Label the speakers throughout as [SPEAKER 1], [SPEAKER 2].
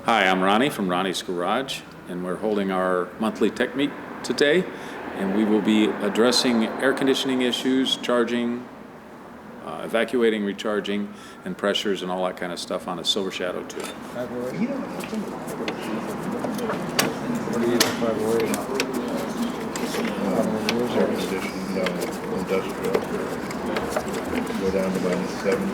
[SPEAKER 1] Hi, I'm Ronnie from Ronnie's Garage, and we're holding our monthly tech meet today, and we will be addressing air conditioning issues, charging, evacuating, recharging, and pressures and all that kind of stuff on a Silver Shadow 2.
[SPEAKER 2] What do you use for 508?
[SPEAKER 3] Air conditioning, industrial. Go down to -7.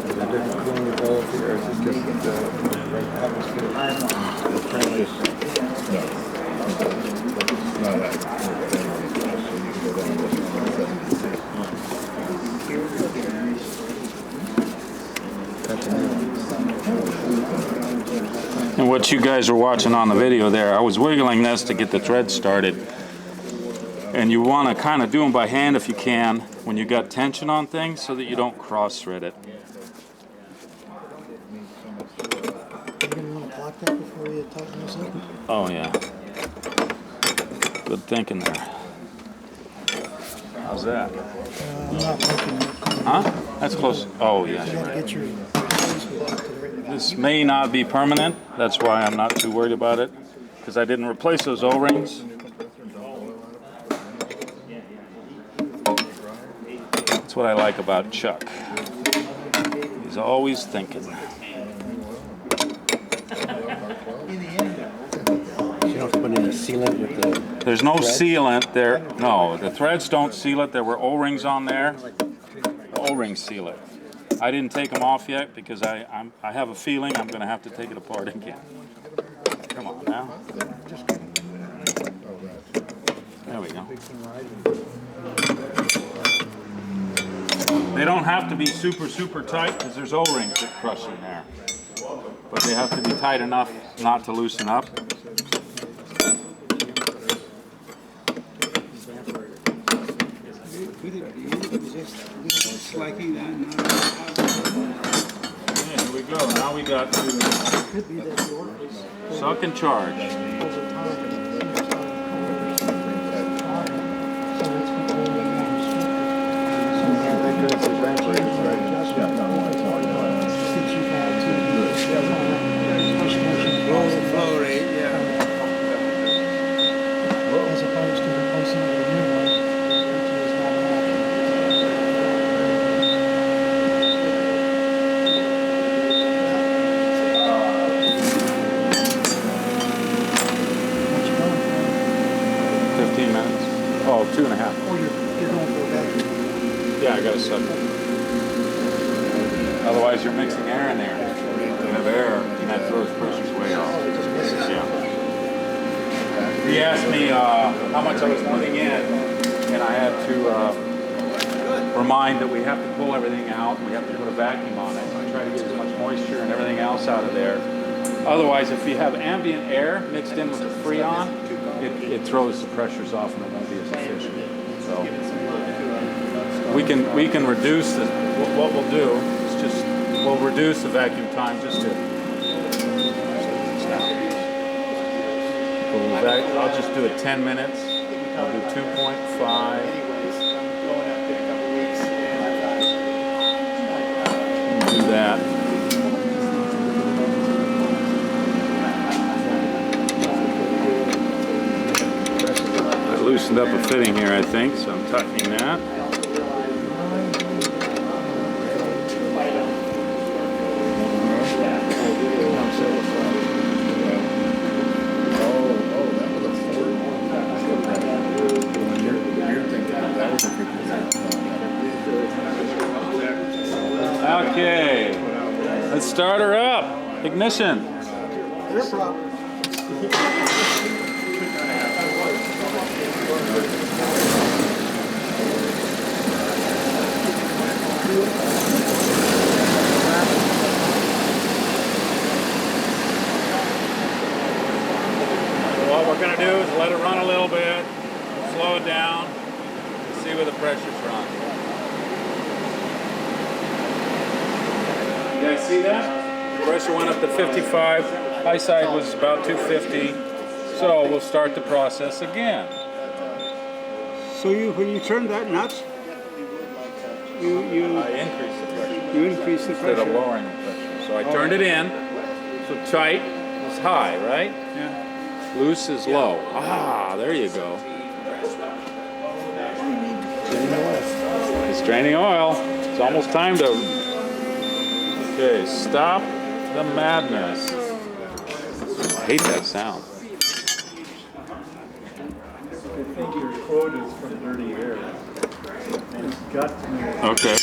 [SPEAKER 2] Is there different cooling ability, or is it just the atmosphere?
[SPEAKER 3] No. Not that. So you can go down to 76.
[SPEAKER 1] And what you guys are watching on the video there, I was wiggling this to get the thread started. And you want to kind of do them by hand if you can when you got tension on things so that you don't cross thread it.
[SPEAKER 4] You're going to want to block that before you tighten this up?
[SPEAKER 1] Oh yeah. Good thinking there. How's that?
[SPEAKER 4] I'm not looking at it.
[SPEAKER 1] Huh? That's close. Oh yeah.
[SPEAKER 4] You got to get your...
[SPEAKER 1] This may not be permanent. That's why I'm not too worried about it, because I didn't replace those O-rings. That's what I like about Chuck. He's always thinking.
[SPEAKER 2] You don't put in a sealant with the...
[SPEAKER 1] There's no sealant there. No, the threads don't seal it. There were O-rings on there. The O-rings seal it. I didn't take them off yet because I have a feeling I'm going to have to take it apart again. Come on now. There we go. They don't have to be super tight because there's O-rings that crush in there. But they have to be tight enough not to loosen up. Here we go. Now we got to suck and charge.
[SPEAKER 4] Flow rate, yeah. As opposed to replacing it with a new one, which is not an option.
[SPEAKER 1] 15 minutes. Oh, 2.5.
[SPEAKER 4] Or you're going for a vacuum.
[SPEAKER 1] Yeah, I got to suck it. Otherwise, you're mixing air in there. You have air, and that throws pressures way off. Yeah. He asked me how much I was putting in, and I had to remind that we have to pull everything out. We have to put a vacuum on it. I try to get as much moisture and everything else out of there. Otherwise, if you have ambient air mixed in with the Freon, it throws the pressures off and it won't be as efficient. So we can reduce the, what we'll do is just, we'll reduce the vacuum time just to, I'll just do it 10 minutes. I'll do 2.5. Do that. I loosened up a fitting here, I think, so I'm tightening that. Okay, let's start her up. Ignition.
[SPEAKER 4] Your problem.
[SPEAKER 1] What we're going to do is let it run a little bit, slow it down, see where the pressure's run. You guys see that? The pressure went up to 55. High side was about 250. So we'll start the process again.
[SPEAKER 5] So when you turn that nut,
[SPEAKER 1] I increase the pressure
[SPEAKER 5] you increase the
[SPEAKER 1] instead of
[SPEAKER 5] pressure.
[SPEAKER 1] lowering the pressure. So I turned it in. So tight is high, right?
[SPEAKER 5] Yeah.
[SPEAKER 1] Loose is low. Ah, there you go. It's draining oil. It's almost time to. Okay, stop the madness. I hate that sound.
[SPEAKER 2] I think your quote is from Dirty Air. It's got to be.
[SPEAKER 1] Okay.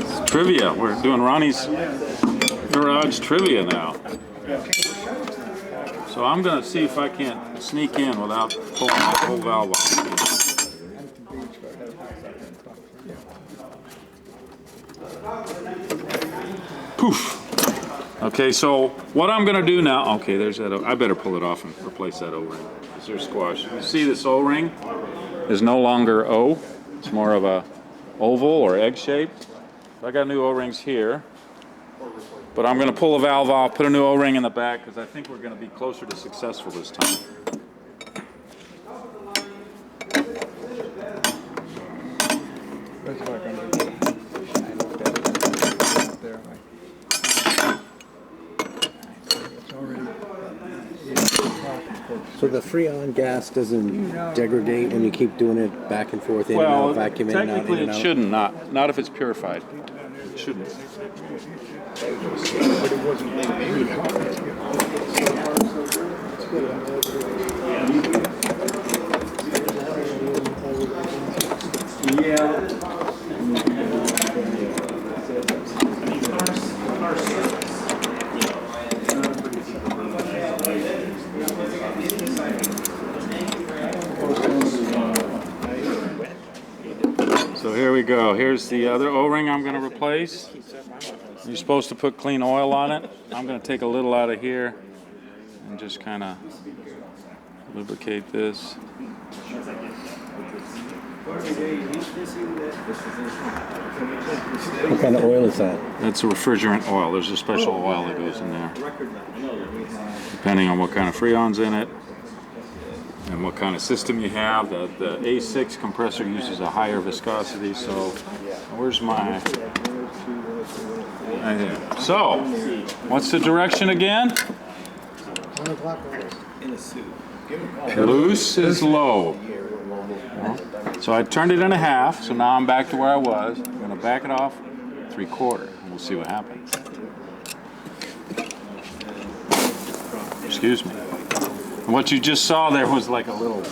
[SPEAKER 1] It's trivia. We're doing Ronnie's Garage trivia now. So I'm going to see if I can't sneak in without pulling that whole valve off. Poof. Okay, so what I'm going to do now, okay, there's that. I better pull it off and replace that O-ring. Is there squash? You see this O-ring is no longer O. It's more of a oval or egg shaped. So I got new O-rings here. But I'm going to pull the valve off, put a new O-ring in the back because I think we're going to be closer to successful this time.
[SPEAKER 6] So the Freon gas doesn't degrade when you keep doing it back and forth, in and
[SPEAKER 1] Well,
[SPEAKER 6] out, vacuum in and out,
[SPEAKER 1] technically
[SPEAKER 6] in and
[SPEAKER 1] it
[SPEAKER 6] out?
[SPEAKER 1] shouldn't, not if it's purified. It shouldn't. So here we go. Here's the other O-ring I'm going to replace. You're supposed to put clean oil on it. I'm going to take a little out of here and just kind of lubricate this.
[SPEAKER 6] What kind of oil is that?
[SPEAKER 1] That's a refrigerant oil. There's a special oil that goes in there. Depending on what kind of Freon's in it and what kind of system you have. The A6 compressor uses a higher viscosity, so where's my... Right here. So, what's the direction again?
[SPEAKER 4] 1 o'clock.
[SPEAKER 1] Loose is low. So I turned it in a half, so now I'm back to where I was. I'm going to back it off 3/4, and we'll see what happens. Excuse me. And what you just saw there was like a little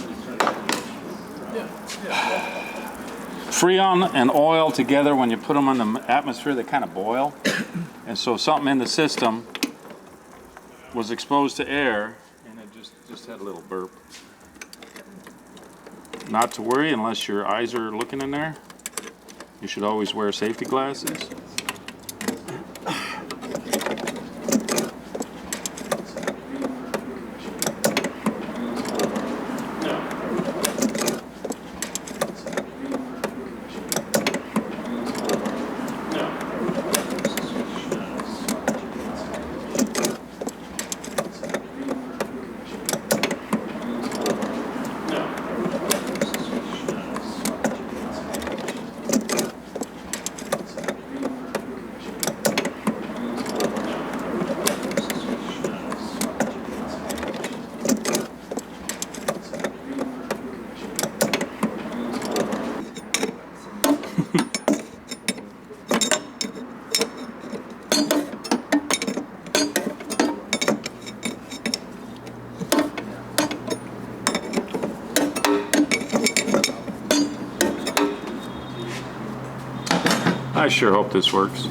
[SPEAKER 1] Freon and oil together. When you put them in the atmosphere, they kind of boil. And so something in the system was exposed to air, and it just had a little burp. Not to worry unless your eyes are looking in there. You should always wear safety glasses. I sure hope this works.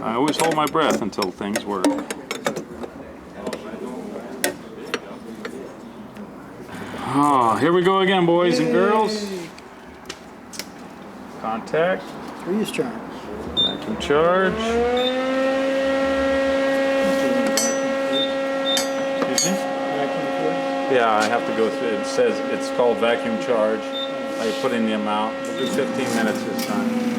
[SPEAKER 1] I always hold my breath until things work. Oh, here we go again, boys and girls. Contact,
[SPEAKER 4] Freeze charge.
[SPEAKER 1] vacuum charge. Excuse me? Yeah, I have to go through. It says it's called vacuum charge. I put in the amount. We'll do 15 minutes this time.